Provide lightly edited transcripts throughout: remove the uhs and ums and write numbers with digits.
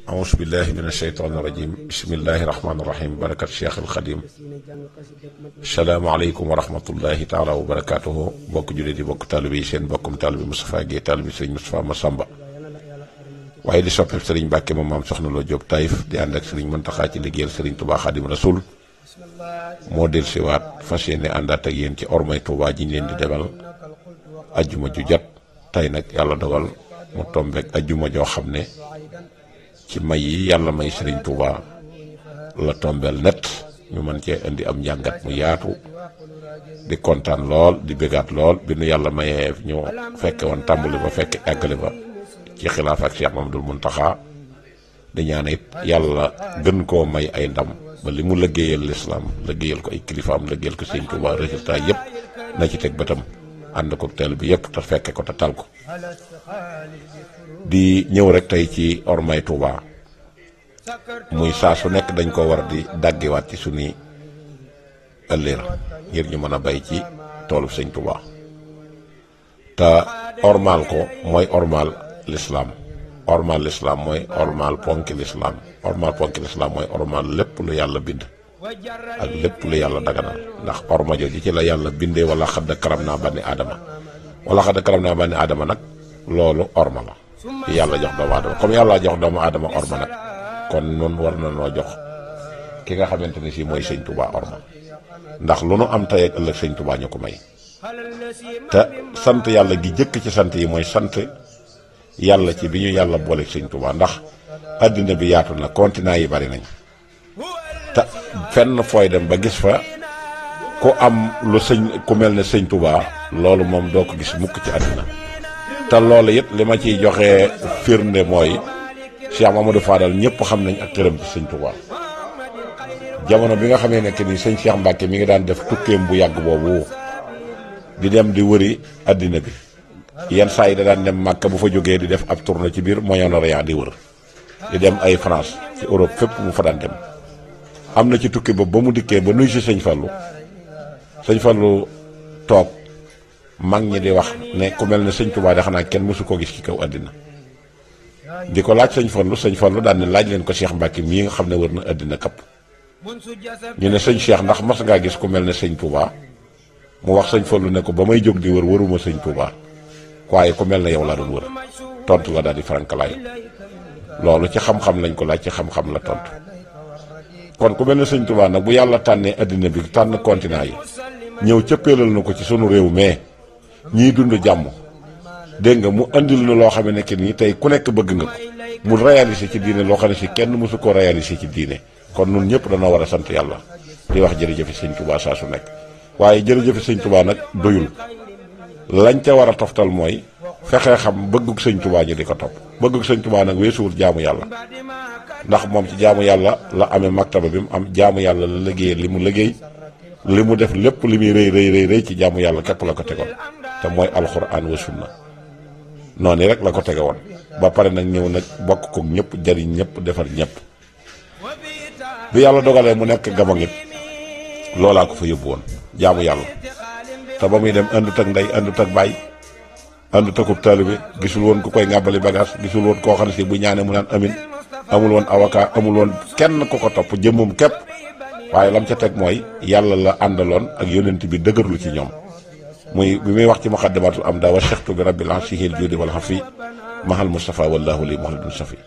auzu billahi min asheytaani rajim bismillahi rahmaani rahim barakat cheikh al xadim salaamaaleykum wa rahmatullahi taala wa barakatuhu bokk jullit yi bokk taalibe yi seen bokkum taalibe Moustapha Guèye taalibe sëriñ Moustapha Massamba waaye di soppe sëriñ Mbàkke moom maam soxna Lo Jóob Taïf di ànd ak sëriñ Muntaxa ci liggéeyal sëriñ Touba Xadim Rasul moo del siwaat fas yéene àndaat ak yéen ci ormay Touba ji ñu leen di demal ajjuma ju jot tey nag yàlla dogal mu tombeek ajjuma joo xam ne ci may yi yàlla may Serigne Touba la tombeel net ñu mën cee indi am njàngat mu yaatu di kontaan lool di bégaat lool bi nu yàlla mayee ñu fekke woon tàmbali ba fekke àggale ba ci xilaaf ak Cheikh Mamadou Muntaxa di ñaan it yàlla gën koo may ay ndam ba li mu liggéeyal lislaam liggéeyal ko ay kilifaam liggéeyal ko Serigne Touba résultat yëpp na ci teg bëtam ànd ko teel bi yëpp te fekke ko te tal ko di ñëw rek tey ci ormay Touba muy saa su nekk dañ ko war di dàggewaat ci suñuy ëllëer ngir ñu mën a bay ci toolu sëñ Touba te ormal ko mooy ormal lislaam mooy ormal ponki lislaam mooy ormal lépp lu yàlla bind ak lépp lu yàlla daganal ndax orma jooju ci la yàlla bindee wala xadd karam naa bani aadama nag loolu orma la yàlla jox doomu aadama comme yàlla jox doomu aadama orma nag kon nun war na noo jox ki nga xamante ne si mooy sëñ Touba orma ndax lu nu am tey ak ëllëg sëñ Touba ñu ko may te sant yàlla gi jëkk ci sant yi mooy sant yàlla ci bi ñu yàlla booleeg sëñ Touba ndax àddina bi yaatu na continent yi bari nañ te fenn fooy dem ba gis fa ku am lu ku mel ne sëñ Touba loolu moom doo ko gis mukk ci àddina te loolu it li ma ciy joxe firnde mooy Cheikh Mamadou Fadal ñëpp xam nañ ak këram ci sëñ Touba jamono bi nga xamee nekk ni sëñ Cheikh Mbacke mi ngi daan def tukkeem bu yàgg boobu di dem di wëri àddina bi yenn saa yi da daan dem Màkka bu fa jógee di def ab tournée ci biir Moyen-Orient di wër di dem ay France ci Europe fépp mu fa daan dem am na ci tukki boobu ba mu dikkee ba nuyu si sëñ Fallou toog mag ñi di wax ne ku mel ne sëñ Touba de xanaa kenn mësu koo gis ci kaw àddina di ko laaj sëñ Fallou daan ne laaj leen ko Cheikh Mbacke mii nga xam ne wër na àddina kapp ñu ne sëñ Cheikh ndax mas ngaa gis ku mel ne sëñ Touba mu wax sëñ Fallou ne ko ba may jóg di wër wëruma sëñ Touba waaye ku mel ne yow laa doon wër tontu la daal di farankalaayu loolu ci xam-xam lañ ko laaj ci xam-xam la tontu kon ku mel ne sëñ Touba nag bu yàlla tànnee àddina bi tànn continent yi ñëw cëppeelal na ko ci sunu réew mais ñiy dund jàmm dégg nga mu andil na loo xam ne nii tey ku nekk bëgg nga ko mu réaliser ci diine loo xam ne si kenn mësu ko réaliser ci diine kon nun ñëpp dana war a sant yàlla di wax jërëjëf sëñ Touba saa su nekk waaye jërëjëf sëñ Touba nag doyul lañ ca war a toftal mooy fexee xam bëggug sëñ Touba ñu di ko topp bëggug sëñ Touba nag weesuwul jaamu yàlla ndax moom ci jaamu yàlla la amee maktaba bi mu am jaamu yàlla la liggéey li mu liggéey li mu def lépp li muy rëy ci jaamu yàlla képp la ko tegoon te mooy alxuraan wa sunna noonu rek la ko tege woon ba pare nag ñëw nag bokk ko ñëpp jariñ ñëpp defar ñëpp bi yàlla dogalee mu nekk Gabon it loolaa ko fa yóbbu woon jaamu yàlla te ba muy dem àndut ak ndey àndut ak baay àndut akub taalibe gisul woon ku koy ngàbbali bagage gisul woon koo xam ne si bu ñaanee mu naan amin amul woon avocat amul woon kenn ku ko topp jëmmum képp waaye lam ca teg mooy yàlla la àndaloon ak yonent bi dëgërlu ci ñoom muy bi muy wax ci muqaddamatul amda wa cheikhtu bi rabbil ansihil judi wal hafi mahal Mustafa wallahu li muhammadun safi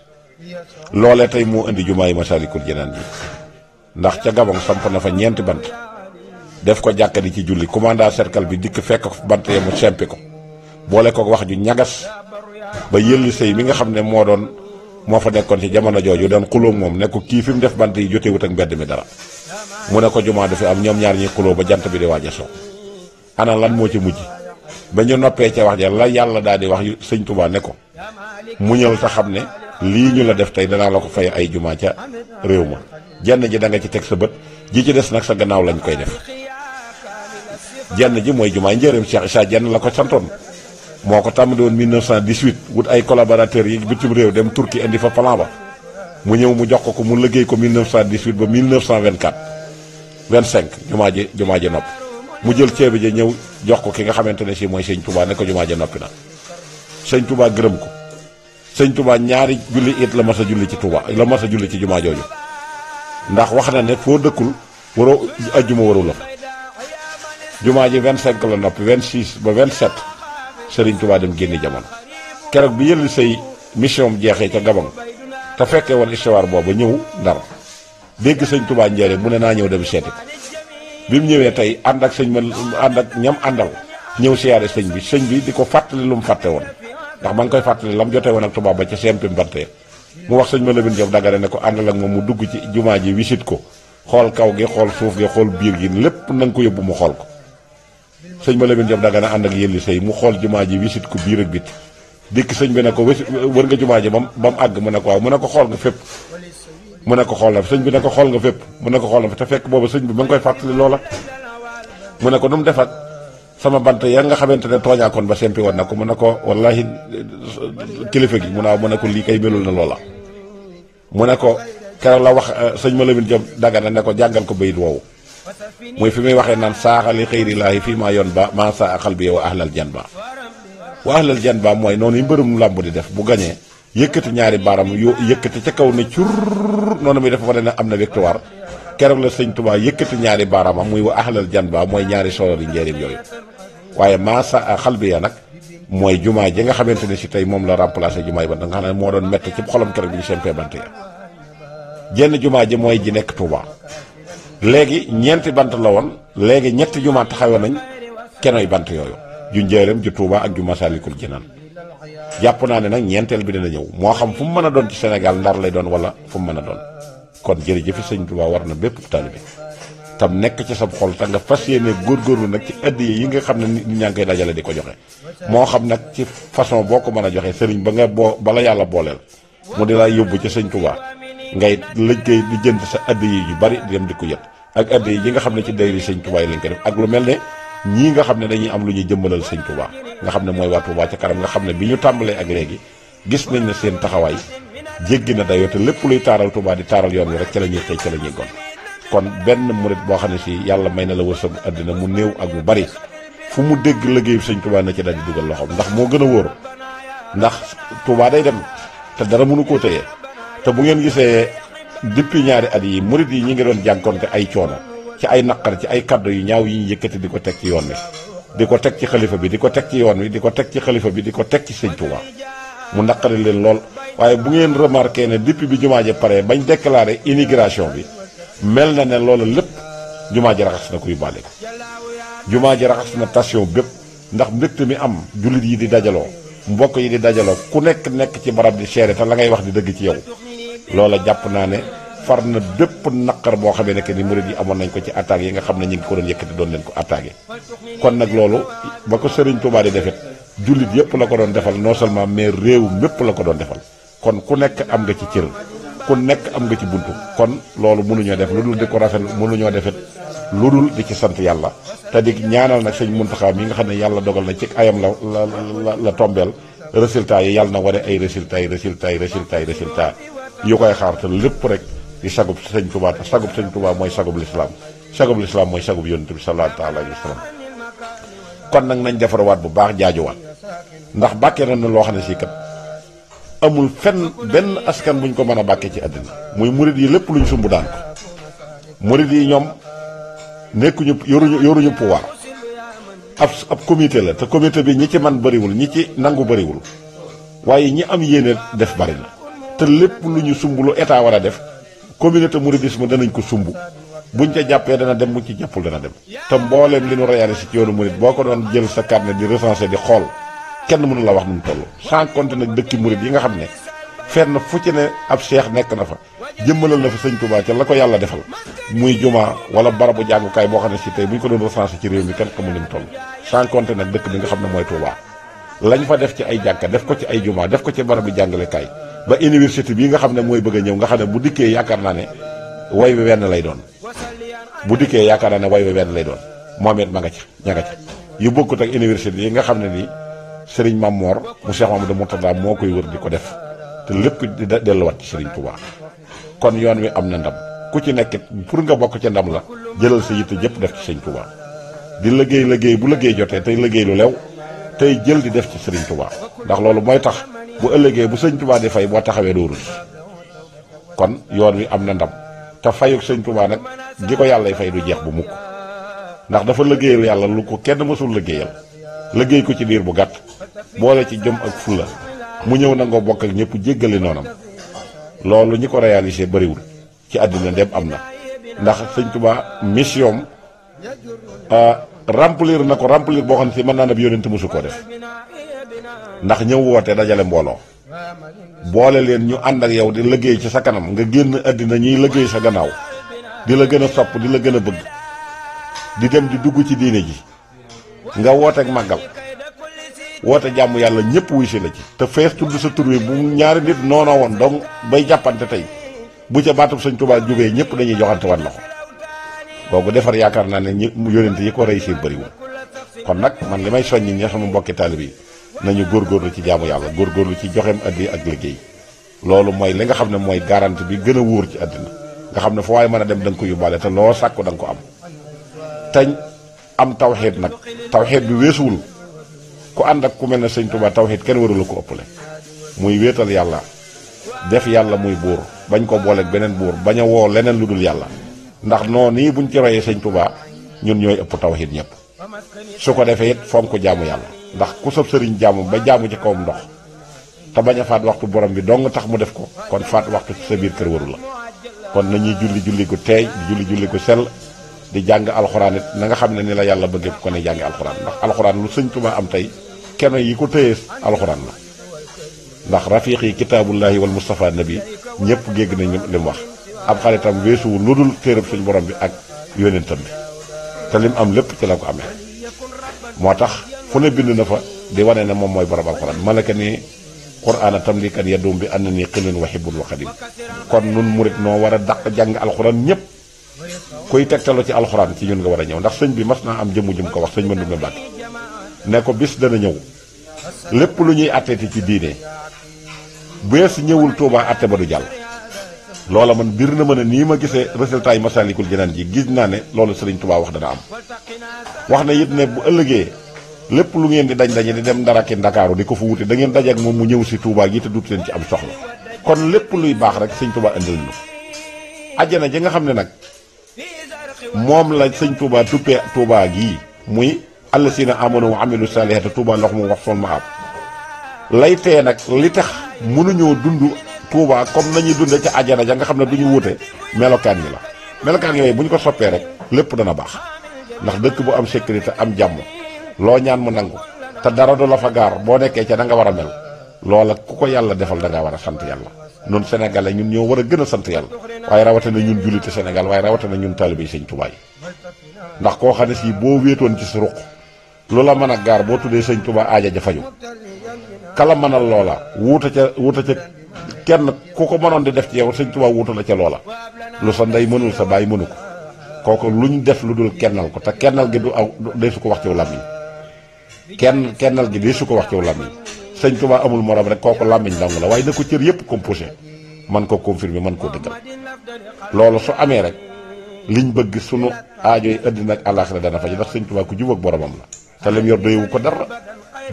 loolee tey moo indi jumaa yi Masalikul Jinaan ji ndax ca Gabon samp na fa ñeenti bant def ko jàkka di ci julli commandant cercle bi dikk fekk bant ya mu sempi ko boole ko wax ju ñagas ba yëlli sëy mi nga xam ne moo fa nekkoon ci jamono jooju doon xuloo moom ne ko kii fi mu def bant yi jotewut ak mbedd mi dara mu ne ko jumaa dafi am ñoom ñaar ñi xuloo ba jant bi di waaj a so ana lan moo ci mujj ba ñu noppee ca wax ja la yàlla daal di wax sëñ Touba ne ko muñal te xam ne lii ñu la def tey danaa la ko fay ay jumaa ca réew ma jenn ji da nga ci teg sa bët ji ci des nag sa gannaaw lañ koy def jenn ji mooy jumaa njëreem Cheikh Issa jenn la ko santoon moo ko tàmbali woon 1918 wut ay collaborateurs yi bitim réew dem Turquie indi fa plan ba mu ñëw mu jox ko mu liggéey ko 1918 ba 1924 25 jumaa ji noppi mu jël ceebi ja ñëw jox ko ki nga xamante ne si mooy sëñ Touba ne ko jumaa ja noppi na sëñ Touba gërëm ko sëñ Touba ñaari julli it la mas a julli ci Touba la mas a julli ci jumaa jooju ndax wax na ne foo dëkkul waroo ajjuma waru la jumaa ji 25 la noppi 26 ba 27 Serigne Touba dem génni jamono keroog bi yëlli say mission jeexee ca Gabon te fekkee woon histoire booba ñëw Ndar dégg sëñ Touba njëriñ mu ne naa ñëw dem seeti ko bi mu ñëwee tey ànd ak sëñ ma ànd ak ñam àndal ñëw siyaare sëñ bi di ko fàttali lu mu fàtte woon ndax ma ngi koy fàttali lam jotee woon ak Touba ba ca CMP Mbante mu wax sëñ ma Lamine Diop Dagana ne ko àndal ak moom mu dugg ci jumaa ji wisit ko xool kaw gi xool suuf gi xool biir gi lépp na nga ko yóbbu mu xool ko sëñ ma Lamine Diop Dagana ànd ak yëlli sëy mu xool jumaa ji wisit ko biir ak bit dikk sëñ bi ne ko wër nga jumaa ji ba mu àgg mu ne ko waaw mu ne ko xool nga fépp mu ne ko xool na sëñ bi ne ko xool nga fépp mu ne ko xool na te fekk boobu sëñ bi ma ngi koy fàttali loola mu ne ko nu mu def ak sama bant ya nga xamante ne tooñaakoon ba sempi woon na ko mu ne ko wallahi kilifa gi mu ne ko lii kay melul na loola mu ne ko keroog la wax sëñ ma Lamine Diop Dagana ne ko jàngal ko bayit woowu muy fi muy waxee naan saaxali xëyrilaahi fii maa yoon ba maa saa axal bi wa ahlal jan ba wa ahlal jan ba mooy noonu yi mbërëm làmb di def bu gañee yëkkati ñaari baaram yëkkati ca kaw ne cur noonu muy def wane ne am na victoire keroog la sëñ Touba yëkkati ñaari baaraamam muy wa ahlal jan ba mooy ñaari solo di njëriñ yooyu waaye maasa xal bi ya nag mooy jumaa ji nga xamante ne si tey moom la remplacé jumaay ba nga xam ne moo doon métti ci xolam keroog bi ñu sempee bant ya jenn jumaa ji mooy ji nekk Touba léegi ñeenti bant la woon léegi ñetti jumaa taxawoon nañ kenoy bant yooyu ju njëriñ ju Touba ak ju Masalikul Jinaan jàpp naa ne nag ñeenteel bi dina ñëw moo xam fu mu mën a doon ci Sénégal Ndar lay doon wala fu mu mën a doon kon jërëjëf sëñ Touba war na bépp taalibe tam nekk ci sa xol te nga fas yéene góorgóorlu nag ci addiya yi nga xam ne nit ñaa ngi koy dajale di ko joxe moo xam nag ci façon boo ko mën a joxe sëriñ ba nga bala yàlla booleel mu di laa yóbbu ci sëñ Touba ngay liggéey di jënd sa addiya yu bari di dem di ko yët ak addiya yi nga xam ne ci dayri sëñ Touba yi lañ ko def ak lu mel ne ñii nga xam ne dañuy am lu ñuy jëmbalal sëñ Touba nga xam ne mooy waa Touba ca kanam nga xam ne bi ñu tàmbalee ak léegi gis nañ ne seen taxawaay jéggi na dayoo te lépp luy taaral Touba di taaral yoon wi rek ca la ñuy xëy ca la ñuy gon kon benn murit boo xam ne si yàlla may na la wërsëg àddina mu néew ak mu bari fu mu dégg liggéeyu sëñ Touba na ci daal di dugal loxoom ndax moo gën a wóor ndax Touba day dem te dara mënu koo tëyee te bu ngeen gisee depuis ñaari at yi murit yi ñi ngi doon jànkonte ay coono ci ay naqar ci ay kaddu yu ñaaw yi ñu yëkkati di ko teg ci yoon wi di ko teg ci xalifa bi di ko teg ci yoon wi di ko teg ci xalifa bi di ko teg ci sëñ Touba mu naqari leen lool waaye bu ngeen remarqué ne depuis bi jumaa ji pare bañ déclaré immigration bi mel na ne loolu lépp jumaa ji raxas na ko yóbbaale ko jumaa ji raxas na station bépp ndax mbégte mi am jullit yi di dajaloo mbokk yi di dajaloo ku nekk ci barab di seere te la ngay wax di dëgg ci yow loola jàpp naa ne far na bépp naqar boo xamee ne que ni murid yi amoon nañ ko ci attaques yi nga xam ne ñi ngi ko doon yëkkati doon leen ko attaqué kon nag loolu ba ko Serigne Touba di defet jullit yëpp la ko doon defal non seulement mais réew mépp la ko doon defal kon ku nekk am nga ci cër ku nekk am nga ci buntu kon loolu mënuñoo def lu dul di ko rafet mënuñoo defet lu dul di ci sant yàlla te di ñaanal nag sëñ Muntaxa mi nga xam ne yàlla dogal na ci ayam la tombeel résultat yi yàlla na wane ay résultats yu koy xaar te lépp rek di sagub sëñ Touba te sagub sëñ Touba mooy sagub lislaam mooy sagub yonent bi sallallahu alayhi wa sallam kon nag nañ defarawaat bu baax jaajuwaat ndax bàkkee na loo xam ne si kat amul fenn benn askan buñ ko mën a bàkkee ci àddina muy murid yi lépp luñ sumb daan ko murid yi ñoom nekkuñu yoruñu pouvoir ab comité la te comité bi ñi ci man bëriwul ñi ci nangu bëriwul waaye ñi am yéene def bari na te lépp lu ñu sumb lu état war a def communauté mouridisme danañ ko sumb buñ ca jàppee dana dem buñ ci jàppul dana dem te mbooleem li ñu réalisé ci yoonu murid boo ko doon jël sa carnet di recenser di xool kenn mënu la wax nu mu toll sans compter nag dëkki murid yi nga xam ne fenn fu ci ne ab cheikh nekk na fa jëmmalal na fa sëñ Touba ca la ko yàlla defal muy juma wala barabu jàngukaay boo xam ne si tey bu ñu ko doon recenser ci réew mi kenn xamul ni mu toll sans compter nag dëkk bi nga xam ne mooy Touba lañ fa def ci ay jàkka def ko ci ay juma def ko ci barabu jàngalekaay ba université bii nga xam ne mooy bëgg a ñëw nga xam ne bu dikkee yaakaar naa ne way wi wenn lay doon moom it ma nga ca ña nga ca yu bokkut ak université yi nga xam ne nii Serigne Mamor mu Cheikh Mamadou Mourtada moo koy wër di ko def te lépp di delluwaat ci Serigne Touba kon yoon wi am na ndam ku ci nekk pour nga bokk ca ndam la jëlal sa yitte jëpp def ci Serigne Touba di liggéey bu liggéey jotee tey liggéey lu lew tey jël di def ci Serigne Touba ndax loolu mooy tax bu ëllëgee bu sëñ Touba di fay boo taxawee doo rus kon yoon wi am na ndam te fayuk sëñ Touba nag gi ko yàllay fay du jeex bu mukk ndax dafa liggéeyal yàlla lu ko kenn mësul liggéeyal liggéey ko ci diir bu gàtt boole ci jom ak fulla mu ñëw nangoo bokk ak ñëpp jéggale noonam loolu ñi ko réalisé bariwul ci àddina ndem am na ndax sëñ Touba mission remplir na ko remplir boo xam ne si mën naa ne bi yónent mësu koo def ndax ñëw woote dajale mbooloo boole leen ñu ànd ak yow di liggéey ci sa kanam nga génn àddina ñuy liggéey sa gannaaw di la gën a sopp di la gën a bëgg di dem di dugg ci diine ji nga woote ak màggal woote jàmm yàlla ñëpp wuy si la ci te fees tudd sa tur wi bu ñaari nit noonoo woon donc bay jàppante tey bu ca baatub sëñ Touba jógee ñëpp dañuy joxante wan loxo boobu defar yaakaar naa ne ñi yónent yi ko réussir bëriwul kon nag man li may soññi ñi sama mbokki taalib yi nañu góorgóorlu ci jaamu yàlla góorgóorlu ci joxeem addi ak liggéey loolu mooy li nga xam ne mooy garantie bi gën a wóor ci àddina nga xam ne fu waaye mën a dem da nga ko yóbbaale te loo sàkku da nga ko am teñ am tawxiid nag tawxiid bi weesuwul ku ànd ak ku mel ne sëñ Touba tawxiid kenn warula ko ëppale muy wéetal yàlla def yàlla muy buur bañ ko booleeg beneen buur bañ a woo leneen lu dul yàlla ndax noonu nii buñ ci royee sëñ Touba ñun ñooy ëpp tawxiid ñëpp su ko defee it fonk jaamu yàlla ndax ku sab sëriñ jaamu ba jaamu ci kawam ndox te bañ a faat waxtu borom bi dong tax mu def ko kon faat waxtu ci sa biir kër waru la kon nañuy julli gu teey di julli gu sell di jàng alxuraan it na nga xam ne ni la yàlla bëggee ko ne jàngi alxuraan ndax alxuraan lu sëñ Touba am tey kenn yi ko tëyee alxuraan la ndax rafiq yi kitaabullahi wal Mustafa nabi ñëpp gégg nañ li mu wax ab xaritam weesuwul lu dul téereb suñ borom bi ak yónentam bi te lim am lépp ci la ko amee moo tax fu ne bind na fa di wane ne moom mooy borom alxuraan malaka ni qur'aana tamlikan yadum bi anna ni qilin wa hibbun wa xadim kon nun murit noo war a dàq jàng alxuraan ñëpp kuy tegtaloo ci alxuraan ci ñun nga war a ñëw ndax sëñ bi mas naa am jëmm jëm ko wax sëñ Mandumbe Mbàkke ne ko bis dana ñëw lépp lu ñuy atteeti ci diine bees ñëwul Touba atte ba du jàll loola man bir na ma ne nii ma gisee résultat yi Masaalikul Jinaan ji gis naa ne loolu Sëriñ Touba wax dana am wax na it ne bu ëllëgee lépp lu ngeen di dañ di dem Ndar ak Ndakaaru di ko fa wuti da ngeen daje ak moom mu ñëw si Touba gi te dut leen ci am soxla kon lépp luy baax rek sëñ Touba indil na àjjana ji nga xam ne nag moom la sëñ Touba tuppee Touba gii muy allasiina aamanu wa amilu saalihaati Touba ndox mu wax sol ma am lay tee nag li tax mënuñoo dund Touba comme nañuy dunde ca àjjana ja nga xam ne du ñu wute melokaan yi la melokaan yooyu bu ñu ko soppee rek lépp dana baax ndax dëkk bu am sécurité am jàmm loo ñaan mu nangu te dara du la fa gaar boo nekkee ca da nga war a mel loola ku ko yàlla defal da ngaa war a sant yàlla ñun sénégalais ñun ñoo war a gën a sant yàlla waaye rawatina ñun jullite Sénégal waaye rawatina ñun taalibe yi sëñ Touba yi ndax koo xam ne si boo wéetoon ci sa ruq lu la mën a gaar boo tuddee sëñ Touba aaja ja faju kala mënal loola wuuta ca kenn ku ko mënoon di def ci yow sëñ Touba wuuta la ca loola lu sa ndey mënul sa baay mënu ko kooku luñ def lu dul kennal ko te kennal gi du aw dee su ko wax ci làmmiñ kennal gi dee su ko wax ci làmmiñ sëñ Touba amul morom rek kooku làmmiñ dong la waaye na ko cër yëpp composé man ko confirmer man koo dëggal loolu su amee rek liñ bëgg sunu aajo yi àddina ak àllaaxira dana faj ndax sëñ Touba ku jub ak boromam la te lim yor doyewu ko dara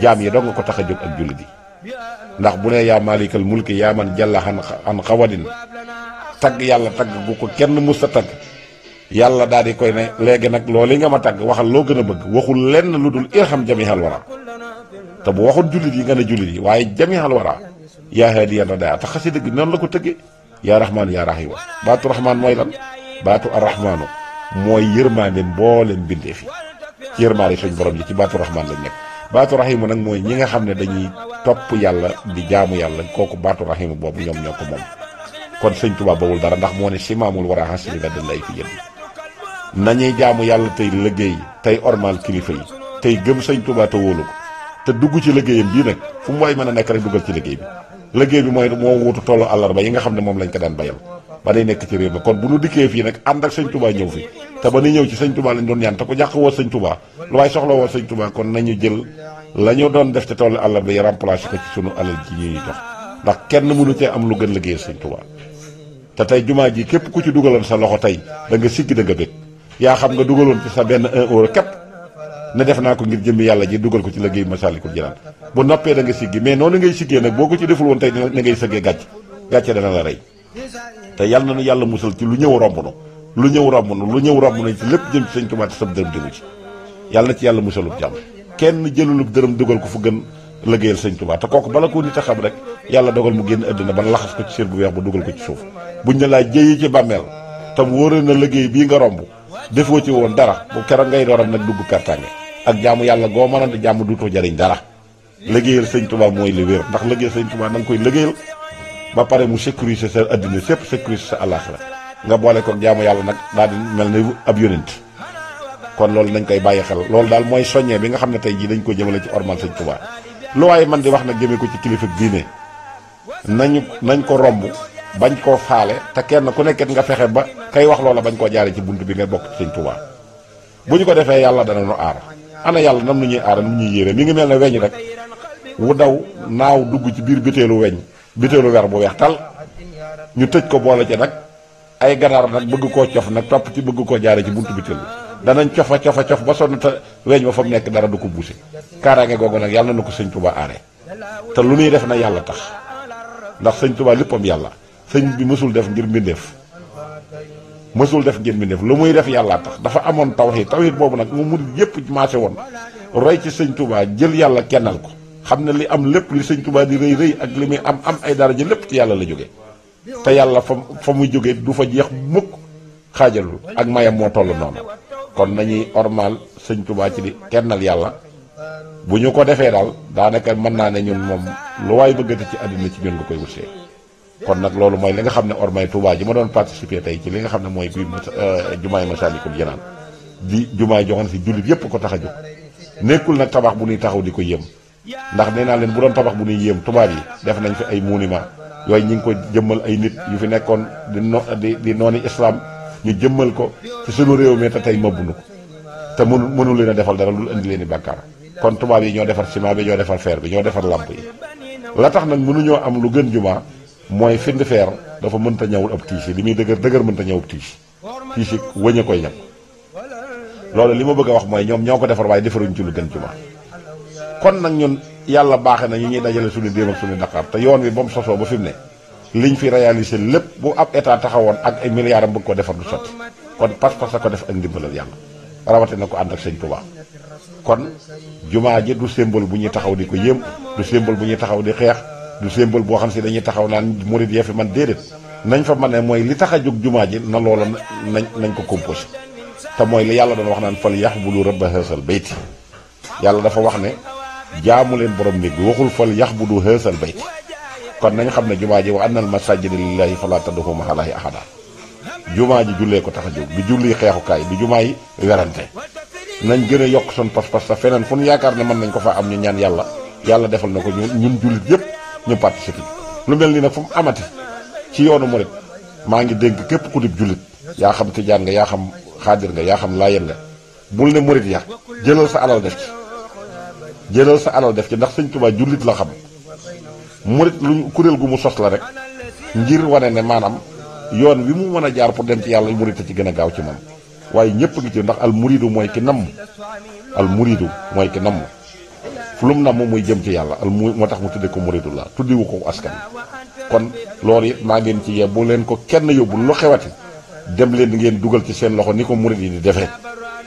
jaam yi dong nga ko tax a jóg ak jullit yi ndax bu ne yaa maalikal mulki yaa man jalla an xawadin tagg yàlla tagg gu ko kenn musta tagg yàlla daal di koy ne léegi nag loolu nga ma tagg waxal loo gën a bëgg waxul lenn lu dul irham jamihal wara te bu waxul jullit yi nga ne jullit yi waaye jamihal wara yaa haadiyan radaa te xasida gi noonu la ko tëggee yaa rahmaan yaa rahiim baatu rahmaan mooy lan baatu arrahmaanu mooy yërmaande mbooleem bindee fi ci yërmaande suñ borom ji ci baatu rahmaan lañ nekk baatu rahimu nag mooy ñi nga xam ne dañuy topp yàlla di jaamu yàlla kooku baatu rahimu boobu ñoom ñoo ko moom kon sëñ Touba bawul dara ndax moo ne simaamul war a xasili la dañ lay fi jënd nañuy jaamu yàlla tey liggéey tey ormal kilifa yi tey gëm sëñ Touba te wóolu ko te dugg ci liggéeyam bii nag fu mu waay mën a nekk rek duggal ci liggéey bi liggéey bi mooy moo wutu tollu àllarba yi nga xam ne moom lañ ko daan bayal ba day nekk ci réew mi kon bu nu dikkee fii nag ànd ak sëñ Touba ñëw fi te ba ni ñëw ci sëñ Touba lañ doon ñaan te ko jàq woo sëñ Touba lu waaye soxla woo sëñ Touba kon nañu jël la ñu doon def te tollu àllarba yi remplacé ko ci sunu alal ji ñuy jox ndax kenn mënu cee am lu gën liggéey sëñ Touba te tey jumaa ji képp ku ci dugaloon sa loxo tey da nga siggi da nga bég yaa xam nga dugaloon ci sa benn 1 euro képp ne def naa ko ngir jëmmi yàlla ji dugal ko ci liggéey Masaalikul Jinaan bu noppee da nga siggi mais noonu ngay siggee nag boo ko ci deful woon tey na ngay sëggee gàcce dana la rey te yàlla na nu yàlla musal ci lu ñëw romb nu lu ñëw romb nu ci lépp jëm ci sëñ Tuubaa te sab dërëm demu ci yàlla na ci yàlla musalub jàmm kenn jëlulub dërëm dugal ko fu gën liggéeyal sëñ Tuubaa te kooku bala ko nit a xam rek yàlla dogal mu génn àddina ban laxas ko ci sér bu weex ba dugal ko ci suuf buñ ne laa jëyi ci bàmmeel tam wóore na liggéey bii nga romb defoo ci woon dara bu keroog ngay dooram nag dugg pertange ak jaamu yàlla goo mën a jaamu duutoo jariñ dara liggéeyal sëñ Tuubaa mooy li wér ndax liggéeyal sëñ Tuubaa na nga koy liggéeyal ba pare mu sécuriser sa addina sépp sécuriser sa àllaaxira nga boole ko jaamu yàlla nag daal di mel ni ab yonent kon loolu nañ koy bàyyi xel loolu daal mooy soññee bi nga xam ne tey jii dañ ko jëmale ci ormal sëñ Tuubaa lu waaye man di wax nag jëmee ko ci kilifa diine nañ ko romb bañ koo faale te kenn ku nekket nga fexe ba kay wax loola bañ koo jaare ci bunt bi nga bokk ci sëñ Tuubaa bu ñu ko defee yàlla dana nu aar ana yàlla nam nu ñuy aara nu ñuy yére mi ngi mel ne weñ rek wu daw naaw dugg ci biir bitéelu weñ bitéelu wer bu weex tal ñu tëj ko boole ci nag ay ganaar nag bëgg koo cof nag topp ci bëgg koo jaare ci buntu bitéel bi danañ cof ba sonn te weñ ba fa mu nekk dara du ko buuse kaaraange googu nag yàlla na ko sëñ Tuubaa aare te lu ñuy def na yàlla tax ndax sëñ Tuubaa léppam yàlla sëñ bi mësul def ngir mbindeef lu muy def yàllaa tax dafa amoon tawhiid boobu nag mu murid yépp maase woon roy ci sëñ Tuubaa jël yàlla kennal ko xam ne li am lépp li sëñ Tuubaa di rëy ak li muy am ay daraja lépp ci yàlla la jóge te yàlla fa muy jóge du fa jeex mukk xaajalul ak mayam moo toll noonu kon nañuy ormal sëñ Tuubaa ci di kennal yàlla bu ñu ko defee daal daanaka mën naa ne ñun moom lu waay bëggati ci àddina ci ñun nga koy wutsee kon nag loolu mooy li nga xam ne ormay Tuubaa ji ma doon participer tey ci li nga xam ne mooy biir jumaay Masaalikul Jinaan di jumaay joxoon si jullit yépp ko tax a jóg nekkul nag tabax bu ñuy taxaw di ko yéem ndax nee naa leen bu doon tabax bu ñuy yéem tubaab yi def nañ fi ay monument yooyu ñi ngi ko jëmmal ay nit yu fi nekkoon di nooni islam ñu jëmmal ko ci sunu réew mi te tey mëbbunu ko te mënu leen a defal dara lu indi leen i bàkkaar kon tubaab yi ñoo defar ciment bi ñoo defar fer bi ñoo defar lamp yi la tax nag mënuñoo am lu gën jumaa mooy find feer dafa mënta ñawul ab tiis yi li muy dëgër mënta ñëw ab tiis yi wëñ a koy ñam loolu li ma bëgg a wax mooy ñoom ñoo ko defar waaye defaruñ ci lu gën jumaa kon nag ñun yàlla baaxe na ñu ñuy dajale suñu déem ak suñu Dakar te yoon wi ba mu sosoo ba fi mu ne liñ fi réalisé lépp bu ab état taxawoon ak ay milliards am bëgg ko defar du sotti kon pas-pas a ko def ak ndimbalal yàlla rawate na ko ànd ak sëñ Tuubaa kon jumaa ji du symbole bu ñuy taxaw di ko yéem du symbole bu ñuy taxaw di xeex du symbole boo xam si dañuy taxaw naan murid yee fi man déedéet nañ fa mën ne mooy li tax a jóg jumaa ji na loola nañ ko composé te mooy li yàlla doon wax naan fal yaxbulu rabba haasal bayti yàlla dafa wax ne jaamu leen borom néeg bi waxul fal yaxbudu haasal bayti kon nañ xam ne jumaa ji wa annal masaajida lillaahi falaa tad'uu ma'a llaahi ahadaa jumaa ji jullee ko tax a jóg du julli xeexukaay du jumaa yi werante nañ gën a yokk son pas-pas sa feneen fu ñu yaakaar ne mën nañ ko faa am ñu ñaan yàlla defal na ko ñun jullit yépp ñu participer lu mel ni nag fu mu amati ci yoonu murit maa ngi dénk képp ku dib jullit yaa xam tijaan nga yaa xam xaadir nga yaa xam laayeen nga bul ne murit ya jëlal sa alal def ci ndax sëñ Tuubaa jullit la xam murit lu kuréel gu mu sos la rek ngir wane ne maanaam yoon wi mu mën a jaar pour dem ci yàlla murit a ci gën a gaaw ci moom waaye ñëpp ngi ci ndax al muridu mooy ki namm fu lu mu namm muy jëm ci yàlla moo tax mu tudde ko muridullah tuddiwu ko askan kon loolu it maa ngeen ci yee bu leen ko kenn yóbbu lu xewati dem leen ngeen dugal ci seen loxo ni ko murid yi di defee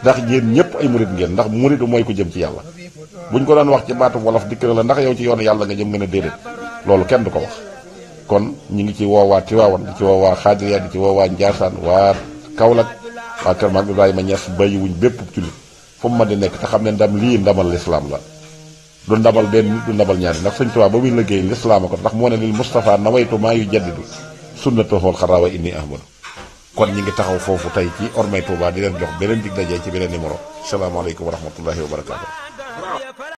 ndax yéen ñëpp ay murid ngeen ndax muridu mooy ko jëm ci yàlla buñ ko doon wax ci baatu wolof dikk la ndax yow ci yoonu yàlla nga jëm nga ne déedéet loolu kenn du ko wax kon ñu ngi ci woowaa Tiwaawan di ci woowaa Xaadiriya di ci woowaa Njaasaan waa Kaolack waa Kër Maam Ibrahima Ñas bàyyi wuñ bépp jullit fu mu mën di nekk te xam ne ndam lii ndamal lislaam la du ndabal benn nit du ndabal ñaari ndax sëñ Tuubaa ba muy liggéey lislaama ko ndax moo ne lil Mustafa nawaytu maa yu jaddidu sunnatahu xarawa inni ahmadu kon ñi ngi taxaw foofu tey ci ormay Tuubaa di leen jox beneen dig dajee ci beneen numéro salaamaaleykum wa rahmatullahi wa barakaatu